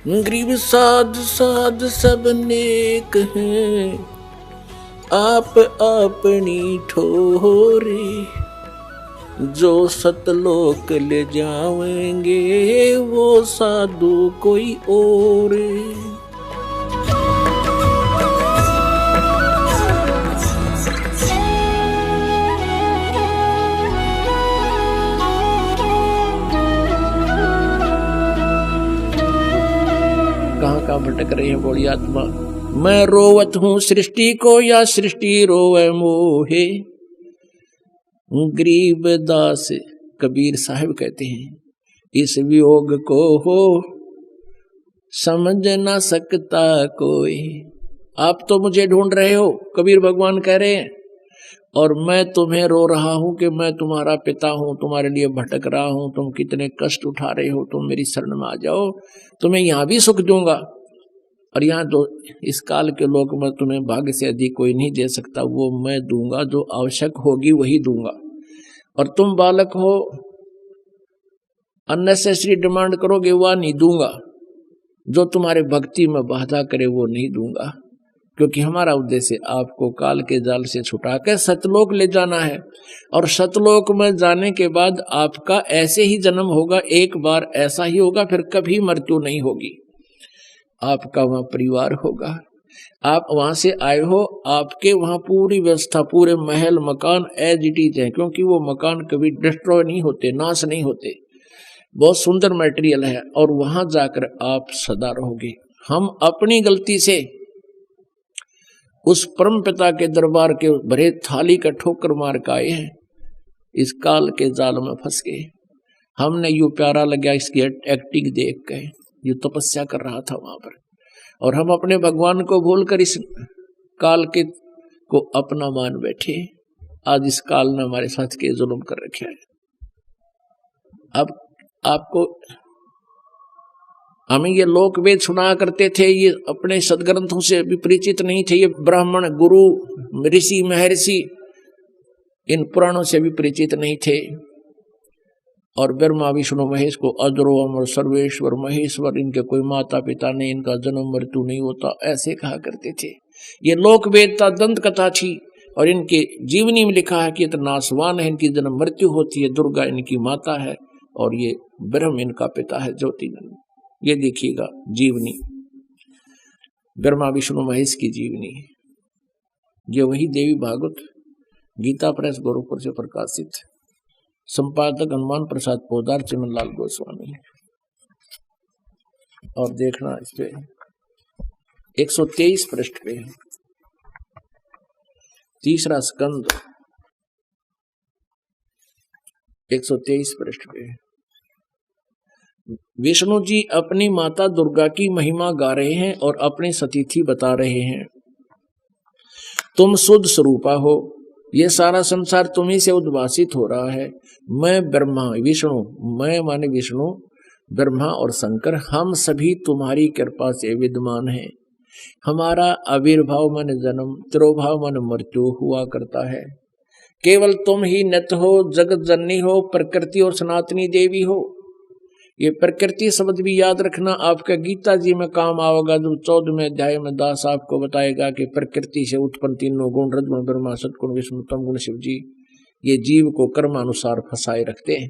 गरीब साध साध सब नेक हैं, आप अपनी ठोरे, जो सतलोक ले जाएंगे वो साधु कोई और। कहाँ भटक रहे हैं बोली आत्मा। मैं रोवत हूँ सृष्टि को या सृष्टि रोवे मोहे। गरीब दास कबीर साहब कहते हैं इस वियोग को हो समझ ना सकता कोई। आप तो मुझे ढूंढ रहे हो, कबीर भगवान कह रहे हैं, और मैं तुम्हें रो रहा हूं कि मैं तुम्हारा पिता हूं, तुम्हारे लिए भटक रहा हूं, तुम कितने कष्ट उठा रहे हो, तुम मेरी शरण में आ जाओ, तुम्हें यहां भी सुख दूंगा। और यहाँ तो इस काल के लोग में तुम्हें भाग्य से अधिक कोई नहीं दे सकता, वो मैं दूंगा, जो आवश्यक होगी वही दूंगा। और तुम बालक हो, अननेसेसरी डिमांड करोगे वह नहीं दूंगा, जो तुम्हारे भक्ति में बाधा करे वो नहीं दूंगा, क्योंकि हमारा उद्देश्य आपको काल के जाल से छुटाकर सतलोक ले जाना है। और सतलोक में जाने के बाद आपका ऐसे ही जन्म होगा, एक बार ऐसा ही होगा, फिर कभी मृत्यु नहीं होगी। आपका वहां परिवार होगा, आप वहां से आए हो, आपके वहां पूरी व्यवस्था, पूरे महल मकान एज इट इज है, क्योंकि वो मकान कभी डिस्ट्रॉय नहीं होते, नाश नहीं होते, बहुत सुंदर मटेरियल है, और वहां जाकर आप सदा रहोगे। हम अपनी गलती से उस परम पिता के दरबार के भरे थाली का ठोकर मार के आए हैं, इस काल के जाल में फंस गए। हमने यूं प्यारा लगा इसकी एक्टिंग देख के, ये तपस्या कर रहा था वहां पर, और हम अपने भगवान को भूलकर इस काल के को अपना मान बैठे। आज इस काल ने हमारे साथ के जुल्म कर रखे हैं। अब आपको हमें ये लोक वेद सुना करते थे, ये अपने सदग्रंथों से भी परिचित नहीं थे, ये ब्राह्मण गुरु ऋषि महर्षि इन पुराणों से भी परिचित नहीं थे। और ब्रह्मा विष्णु महेश को अजरो अमर सर्वेश्वर महेश्वर, इनके कोई माता पिता नहीं, इनका जन्म मृत्यु नहीं होता, ऐसे कहा करते थे। ये लोक वेदता दंत कथा थी, और इनके जीवनी में लिखा है कि ये तो नासवान है, इनकी जन्म मृत्यु होती है, दुर्गा इनकी माता है, और ये ब्रह्म इनका पिता है, ज्योतिनंद। ये देखिएगा जीवनी, ब्रह्मा विष्णु महेश की जीवनी, ये वही देवी भागवत गीता प्रेस गोरखपुर से प्रकाशित, संपादक हनुमान प्रसाद पोदार, चिमनलाल गोस्वामी। और देखना इस पे 123 पृष्ठ पे है, तीसरा स्कंद 123 पृष्ठ पे। विष्णु जी अपनी माता दुर्गा की महिमा गा रहे हैं और अपनी सतीथि बता रहे हैं। तुम शुद्ध स्वरूपा हो, ये सारा संसार तुम्ही से उद्भासित हो रहा है। मैं ब्रह्मा विष्णु, मैं माने विष्णु, ब्रह्मा और शंकर, हम सभी तुम्हारी कृपा से विद्यमान हैं। हमारा आविर्भाव मन जन्म, तिरोभाव मन मृत्यु हुआ करता है। केवल तुम ही नित्य हो, जगत जननी हो, प्रकृति और सनातनी देवी हो। ये प्रकृति शब्द भी याद रखना, आपका गीता जी में काम आएगा, जो 14वें अध्याय में दास आपको बताएगा कि प्रकृति से उत्पन्न तीनों गुण, रजगुण ब्रह्मा, सतगुण विष्णु, तम गुण शिव जी, ये जीव को कर्मानुसार फंसाए रखते हैं।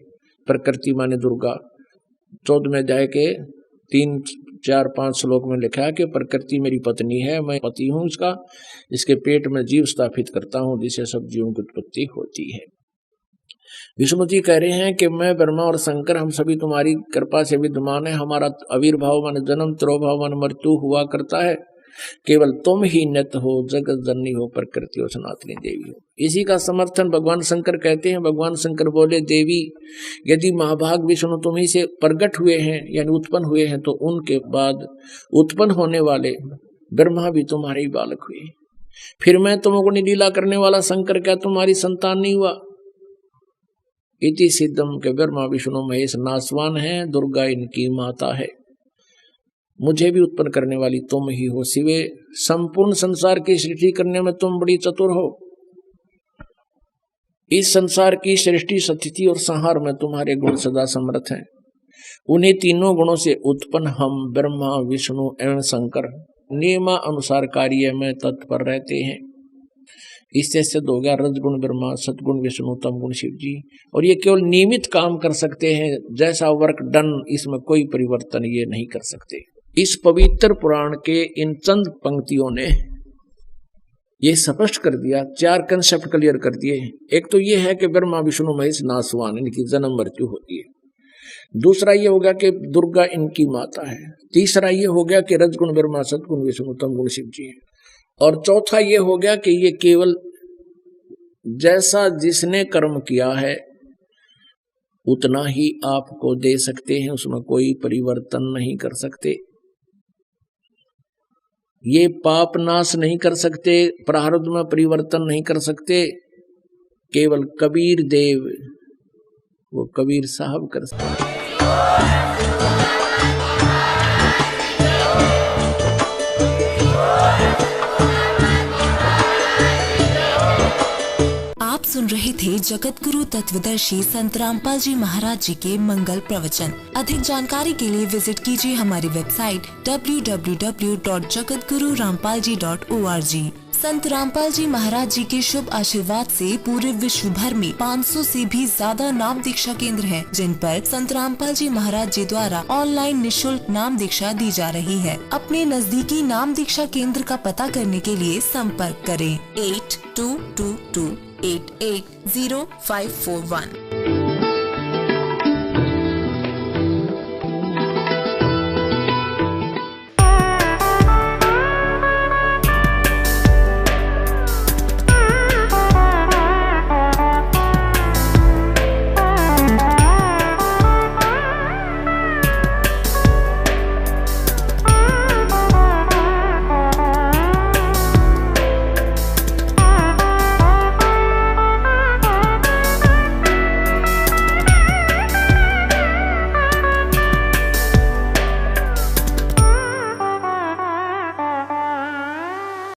प्रकृति माने दुर्गा, 14वें अध्याय के 3, 4, 5 श्लोक में लिखा है कि प्रकृति मेरी पत्नी है, मैं पति हूं इसका, इसके पेट में जीव स्थापित करता हूं, जिससे सब जीवों की उत्पत्ति होती है। विष्णु जी कह रहे हैं कि मैं ब्रह्मा और शंकर, हम सभी तुम्हारी कृपा से विद्यमान है। हमारा आविर्भाव मन जन्म, तिरोभाव मन मृत्यु हुआ करता है। केवल तुम ही नित्य हो, जगत जननी हो, प्रकृति और सनातनी देवी हो। इसी का समर्थन भगवान शंकर कहते हैं। भगवान शंकर बोले, देवी यदि महाभाग विष्णु तुम्ही से प्रकट हुए हैं, यानी उत्पन्न हुए हैं, तो उनके बाद उत्पन्न होने वाले ब्रह्मा भी तुम्हारे ही बालक हुए। फिर मैं तुमको लीला करने वाला शंकर क्या तुम्हारी संतान नहीं हुआ? इति सिद्धम के ब्रह्मा विष्णु महेश नासवान है, दुर्गा इनकी माता है। मुझे भी उत्पन्न करने वाली तुम ही हो। शिवे, संपूर्ण संसार की सृष्टि करने में तुम बड़ी चतुर हो। इस संसार की सृष्टि, स्थिति और संहार में तुम्हारे गुण सदा समर्थ हैं। उन्हीं तीनों गुणों से उत्पन्न हम ब्रह्मा विष्णु एवं शंकर नियमानुसार कार्य में तत्पर रहते हैं। इससे सिद्ध हो गया रजगुण ब्रह्मा, सतगुण विष्णु, तमगुण शिव जी। और ये केवल नियमित काम कर सकते हैं, जैसा वर्क डन, इसमें कोई परिवर्तन ये नहीं कर सकते। इस पवित्र पुराण के इन चंद पंक्तियों ने ये स्पष्ट कर दिया, 4 कंसेप्ट क्लियर कर दिए। एक तो ये है कि ब्रह्मा विष्णु महेश नासवान, इनकी जन्म मृत्यु होती है। दूसरा ये हो गया कि दुर्गा इनकी माता है। तीसरा ये हो गया कि रजगुण ब्रह्मा, सतगुण विष्णु, तमगुण शिव जी है। और चौथा ये हो गया कि ये केवल जैसा जिसने कर्म किया है उतना ही आपको दे सकते हैं, उसमें कोई परिवर्तन नहीं कर सकते। ये पाप नाश नहीं कर सकते, प्रारब्ध में परिवर्तन नहीं कर सकते, केवल कबीर देव, वो कबीर साहब कर सकते। आप सुन रहे थे जगत गुरु तत्वदर्शी संत रामपाल जी महाराज जी के मंगल प्रवचन। अधिक जानकारी के लिए विजिट कीजिए हमारी वेबसाइट www.jagatgururampalji.org। संत रामपाल जी महाराज जी के शुभ आशीर्वाद से पूरे विश्व भर में 500 से भी ज्यादा नाम दीक्षा केंद्र हैं, जिन पर संत रामपाल जी महाराज जी द्वारा ऑनलाइन निशुल्क नाम दीक्षा दी जा रही है। अपने नजदीकी नाम दीक्षा केंद्र का पता करने के लिए संपर्क करें 8222880541।